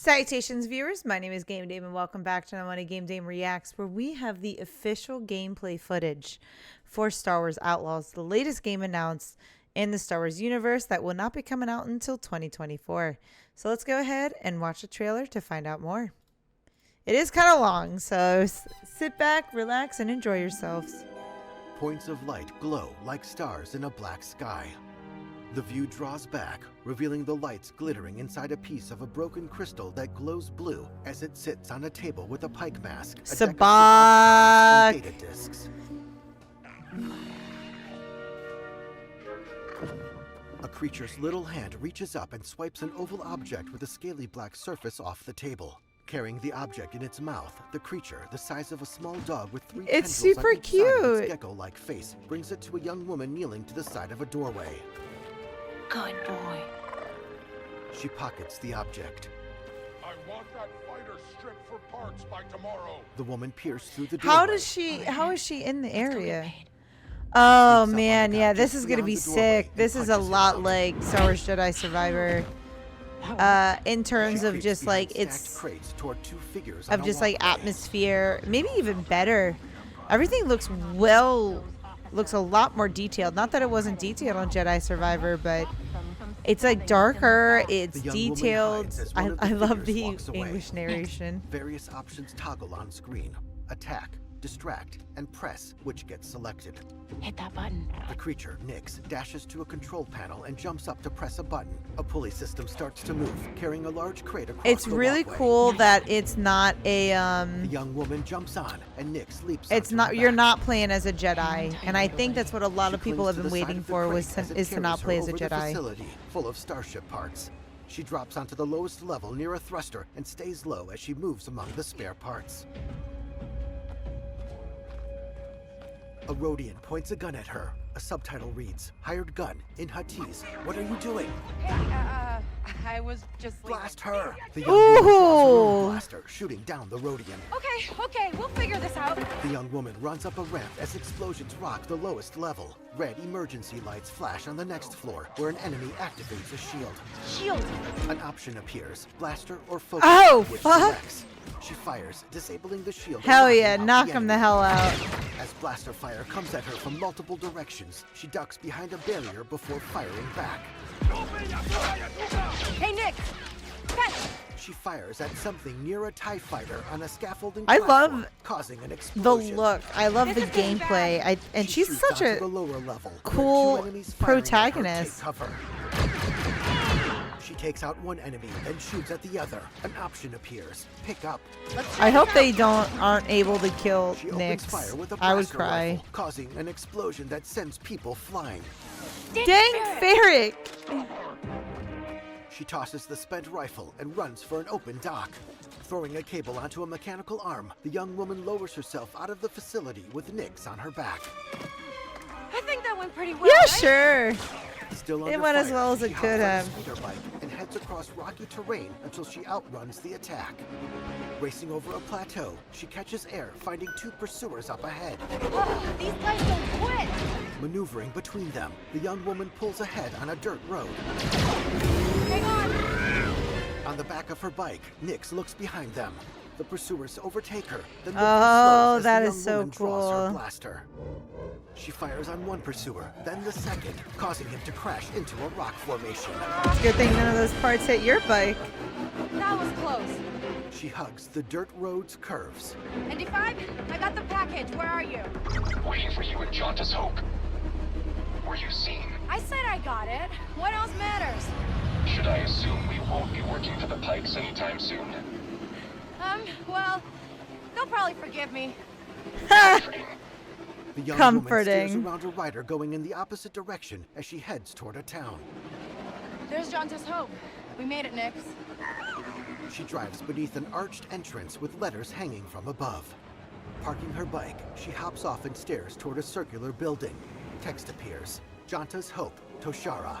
Salutations, viewers. My name is GameDame, and welcome back to another GameDame Reacts, where we have the official gameplay footage for Star Wars Outlaws, the latest game announced in the Star Wars universe that will not be coming out until 2024. So let's go ahead and watch the trailer to find out more. It is kind of long, so sit back, relax, and enjoy yourselves. Points of light glow like stars in a black sky. The view draws back, revealing the lights glittering inside a piece of a broken crystal that glows blue as it sits on a table with a pike mask, a deck of Sabak! and data discs. A creature's little hand reaches up and swipes an oval object with a scaly black surface off the table. Carrying the object in its mouth, the creature, the size of a small dog with three It's tendrils super on each side of its cute. gecko-like face, brings it to a young woman kneeling to the side of a doorway. Good boy. She pockets the object. I want that fighter stripped for parts by tomorrow. The woman peers through the doorway. How is she in the Let's go get area? paid. Oh Sneaks up man, on the yeah, guy this just is gonna beyond be the doorway sick. and This is a punches him. lot like Star Wars Jedi Survivor. In terms She of creeps just behind like stacked it's crates toward two figures on of a just like walkway. atmosphere, maybe even better. Everything looks a lot more detailed. Not that it wasn't detailed on Jedi Survivor, but it's like darker, it's The young woman detailed. hides as one of the I love figures the walks away. English narration. Various options toggle on screen. Attack, distract, and press, which gets selected. Hit that button. The creature, Nyx, dashes to a control panel and jumps up to press a button. A pulley system starts to move, carrying a large crate across It's the really walkway. cool that it's not a The young woman jumps on, and Nyx leaps it's onto not her you're back. not playing as a Jedi, and I think that's what a lot She of people clings have to been the side waiting of the for crate as it is to not carries play her as a over the Jedi. facility, full of starship parts. She drops onto the lowest level near a thruster and stays low as she moves among the spare parts. A Rhodian points a gun at her. A subtitle reads, "Hired gun in Huttese. What are you doing?" Hey, I was just leaving. Blast her! The young woman draws her own Ooh. blaster, shooting down the Rhodian. Okay, we'll figure this out. The young woman runs up a ramp as explosions rock the lowest level. Red emergency lights flash on the next floor, where an enemy activates a shield. Shield. An option appears, blaster or focus, Oh, which fuck. selects. She fires, disabling the shield. and Hell knocking yeah, out knock him the enemy. hell out. As blaster fire comes at her from multiple directions, she ducks behind a barrier before firing back. Hey, Nick. Catch. She fires at something near a TIE fighter on a scaffolding I platform, love causing an The explosion. look, I love This the is getting gameplay. And She she's shoots such onto the a lower level, where cool two enemies firing at her take protagonist. cover. She takes out one enemy, then shoots at the other. An option appears. Pick up. I hope they aren't able to kill She opens Nyx. fire with a I would blaster cry. rifle, causing an explosion that sends people flying. Dang Ferric! She tosses the spent rifle and runs for an open dock. Throwing a cable onto a mechanical arm, the young woman lowers herself out of the facility with Nyx on her back. I think that went pretty well. Yeah, right? sure. Still It under went as fire, well as it she could hops on a have. speeder bike and heads across rocky terrain until she outruns the attack. Racing over a plateau, she catches air, finding two pursuers up ahead. These guys don't quit. Maneuvering between them, the young woman pulls ahead on a dirt road. Hang on. On the back of her bike, Nyx looks behind them. The pursuers overtake her. Then Oh, as that the is young so woman draws her cool. blaster. She fires on one pursuer, then the second, causing him to crash into a rock formation. It's a good thing none of those parts hit your bike. That was close. She hugs the dirt road's curves. ND5, I got the package. Where are you? Waiting for you at Jaunta's Hope. Were you seen? I said I got it. What else matters? Should I assume we won't be working for the Pikes anytime soon? Well, they'll probably forgive me. Comforting. The young Comforting. woman stares around a rider going in the opposite direction as she heads toward a town. There's Jaunta's Hope. We made it, Nix. She drives beneath an arched entrance with letters hanging from above. Parking her bike, she hops off and stares toward a circular building. Text appears. Jaunta's Hope, Toshara.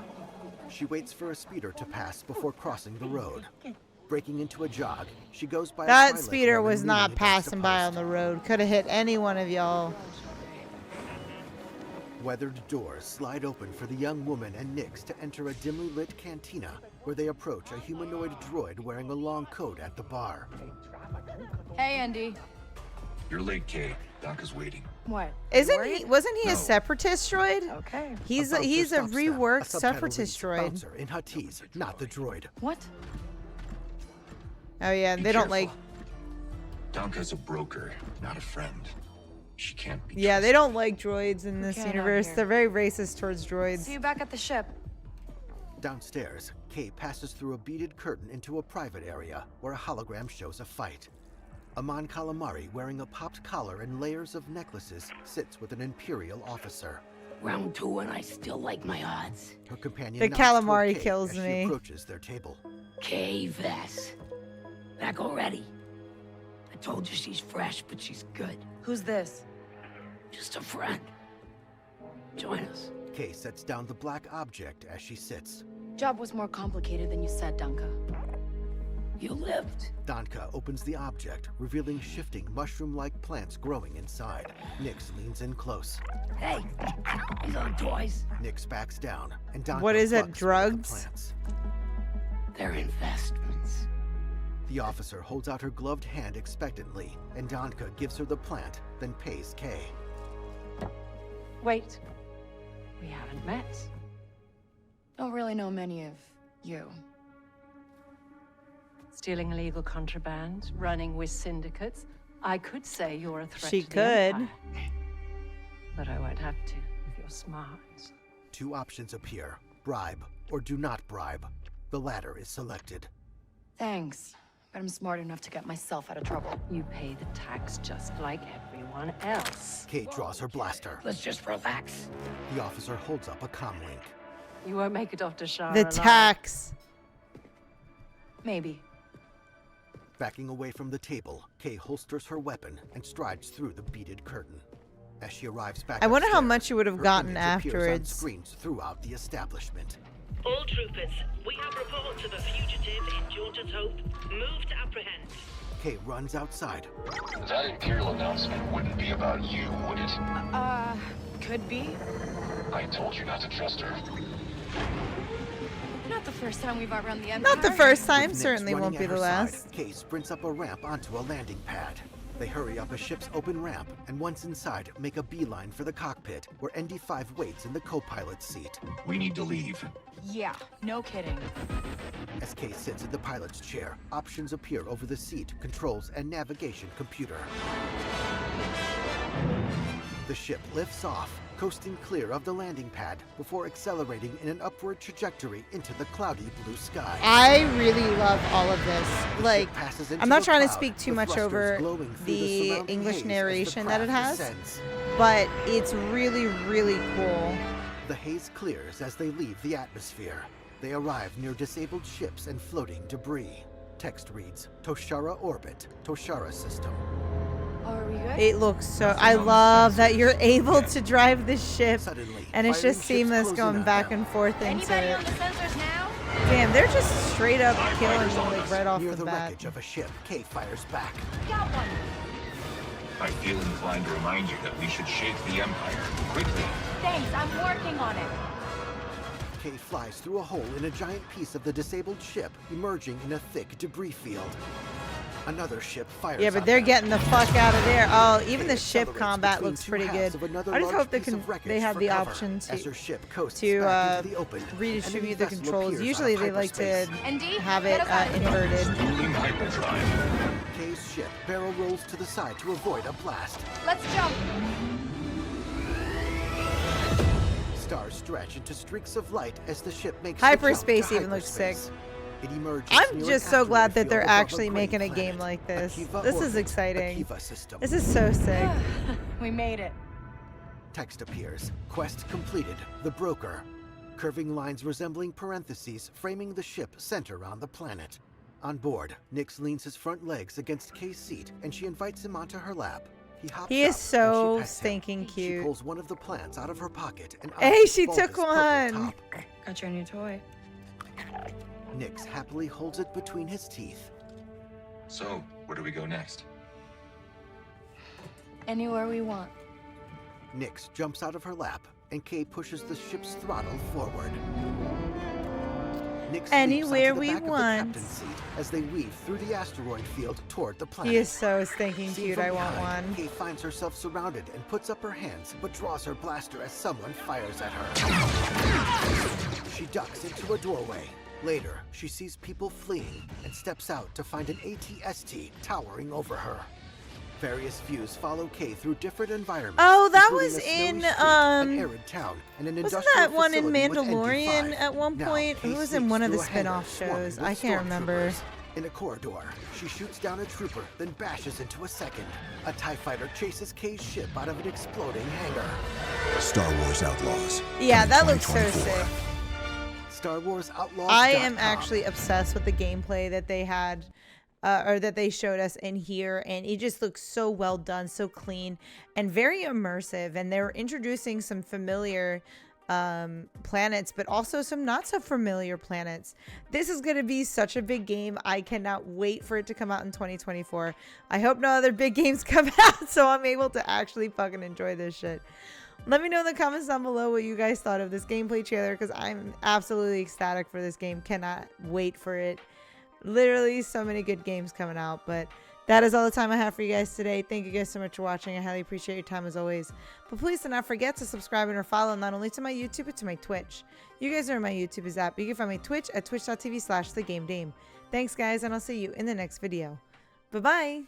She waits for a speeder to pass before crossing the road. Breaking into a jog, she goes by a That Twi'lek speeder woman was leaning not against a passing by post. on the road. Could have hit any one of y'all. Weathered doors slide open for the young woman and Nix to enter a dimly lit cantina where they approach a humanoid droid wearing a long coat at the bar. Hey, Andy. You're late, Kay. Donka's waiting. What? Wasn't he No. a separatist droid? Okay. He's a bouncer stops them. reworked A subtitle separatist reads, droid. Bouncer in Huttese, not the droid. What? Oh yeah, Be they don't careful. like. Donka's a broker, not a friend. She can't be Yeah, they trusted. don't like droids in this Okay, not universe. here. They're very racist towards droids. See you back at the ship. Downstairs, Kay passes through a beaded curtain into a private area where a hologram shows a fight. Amon Calamari, wearing a popped collar and layers of necklaces, sits with an Imperial officer. Round 2 and I still like my odds. Her companion The nods toward calamari Kay kills as me. She approaches their table. Kay Vess. Back already? I told you she's fresh, but she's good. Who's this? Just a friend. Join us. Kay sets down the black object as she sits. Job was more complicated than you said, Dunka. You lived. Donka opens the object, revealing shifting mushroom-like plants growing inside. Nix leans in close. Hey, these aren't toys. Nix backs down, and Donka What is it, plucks one of the drugs? plants. They're investments. The officer holds out her gloved hand expectantly, and Donka gives her the plant, then pays Kay. Wait. We haven't met. Don't really know many of you. Stealing illegal contraband, running with syndicates. I could say you're a threat She to the could. Empire. But I won't have to if you're smart. Two options appear: bribe or do not bribe. The latter is selected. Thanks, but I'm smart enough to get myself out of trouble. You pay the tax just like everyone else. Kay draws her blaster. Let's just relax. The officer holds up a comlink. You won't make it off to Shara The alive. tax. Maybe. Backing away from the table, Kay holsters her weapon and strides through the beaded curtain. As she arrives back I wonder how upstairs, much you would have her gotten image appears on afterwards. screens throughout the establishment. All troopers, we have reports of a fugitive in Jaunter's Hope. Move to apprehend. Kay runs outside. That Imperial announcement wouldn't be about you, would it? Could be. I told you not to trust her. Not the first time we've outrun the Empire. Not the first time, With Nix certainly running won't at be her the side, last. Kay sprints up a ramp onto a landing pad. They hurry up a ship's open ramp, and once inside, make a beeline for the cockpit, where ND5 waits in the co-pilot's seat. We need to leave. Yeah, no kidding. As Kay sits in the pilot's chair, options appear over the seat, controls, and navigation computer. The ship lifts off, coasting clear of the landing pad before accelerating in an upward trajectory into the cloudy blue sky. I really love all of this. Like, Passes into I'm not a trying to cloud, speak too the much thrusters over glowing through the surrounding English haze as the narration that it craft has, descends. but it's really, really cool. The haze clears as they leave the atmosphere. They arrive near disabled ships and floating debris. Text reads, Toshara Orbit, Toshara System. Are we good? It looks so. I love that you're able to drive the ship, Suddenly, and it's firing just ships seamless close in going on back them. and forth into Anybody it. on the sensors now? Damn, they're just straight up killing you like right off Near the the bat. wreckage of a ship, Kay fires back. Got one. I feel inclined to remind you that we should shake the Empire. Quickly. Thanks, I'm working on it. Kay flies through a hole in a giant piece of the disabled ship, emerging in a thick debris field. Another ship fires. Yeah, but on they're them. getting the fuck out of there. Oh, even Kay the ship accelerates combat between looks two pretty halves good. of another I just large hope they piece can. of wreckage They have for the cover option as her ship coasts to back into the open. redistribute Enemy the vessel controls. appears Usually out of they like to hyperspace. ND, have get it us out of here. inverted. Moving hyperdrive. Kay's ship barrel rolls to the side to avoid a blast. Let's jump. Stars stretch into streaks of light as the ship makes Hyperspace the jump to even looks sick. hyperspace. It emerges I'm near just an so glad that asteroid they're field above actually grain making a planet, game like this. Akiva This is orbit, exciting. Akiva system. This is so sick. We made it. Text appears. Quest completed. The broker. Curving lines resembling parentheses framing the ship center on the planet. On board, Nix leans his front legs against Kay's seat and she invites him onto her lap. He hops He up, is so and she pets him. stinking She cute. pulls one of the plants out of her pocket and Hey, eyes she the took bulbous purple one. top. Got your new toy. Nix happily holds it between his teeth. So, where do we go next? Anywhere we want. Nix jumps out of her lap, and Kay pushes the ship's throttle forward. Nick Anywhere sleeps onto the we back of the want. captain's seat as they weave through the asteroid field toward the planet. He is so stinking Seen cute. from I want behind, one. Kay finds herself surrounded and puts up her hands, but draws her blaster as someone fires at her. She ducks into a doorway. Later, she sees people fleeing and steps out to find an AT-ST towering over her. Various views follow Kay through different environments. Oh, that including was a snowy in, street, an arid town, and an Wasn't industrial that one in facility with Mandalorian ND5. at one Now, point? Kay Who was in sneaks one of the through a hangar spin-off swarming shows? with I can't remember. stormtroopers. In a corridor, she shoots down a trooper, then bashes into a second. A TIE fighter chases Kay's ship out of an exploding hangar. Star Wars Outlaws. Yeah, coming that looks so 2024. sick. Star Wars Outlaws. I am actually obsessed with the gameplay that they had, or that they showed us in here, and it just looks so well done, so clean, and very immersive. And they were introducing some familiar planets, but also some not so familiar planets. This is going to be such a big game. I cannot wait for it to come out in 2024. I hope no other big games come out so I'm able to actually fucking enjoy this shit. Let me know in the comments down below what you guys thought of this gameplay trailer, because I'm absolutely ecstatic for this game. Cannot wait for it. Literally so many good games coming out. But that is all the time I have for you guys today. Thank you guys so much for watching. I highly appreciate your time as always. But please do not forget to subscribe and or follow not only to my YouTube but to my Twitch. You guys know where my YouTube is at, but you can find my Twitch at twitch.tv/thegamedame. Thanks guys, and I'll see you in the next video. Bye-bye.